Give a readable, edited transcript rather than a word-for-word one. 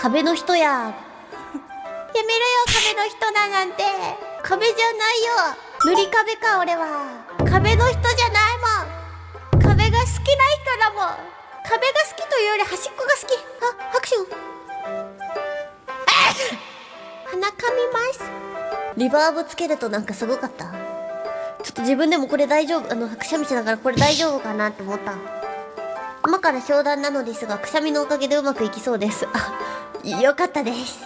壁の人や。やめろよ、壁の人だなんて。壁じゃないよ。塗り壁か、俺は。壁の人じゃないもん。壁が好きな人だもん。壁が好きというより端っこが好き。あ、拍手。鼻かみます。リバーブつけるとなんかすごかった。ちょっと自分でもこれ大丈夫、くしゃみしながらこれ大丈夫かなって思った。今から商談なのですが、くしゃみのおかげでうまくいきそうです。あ、よかったです。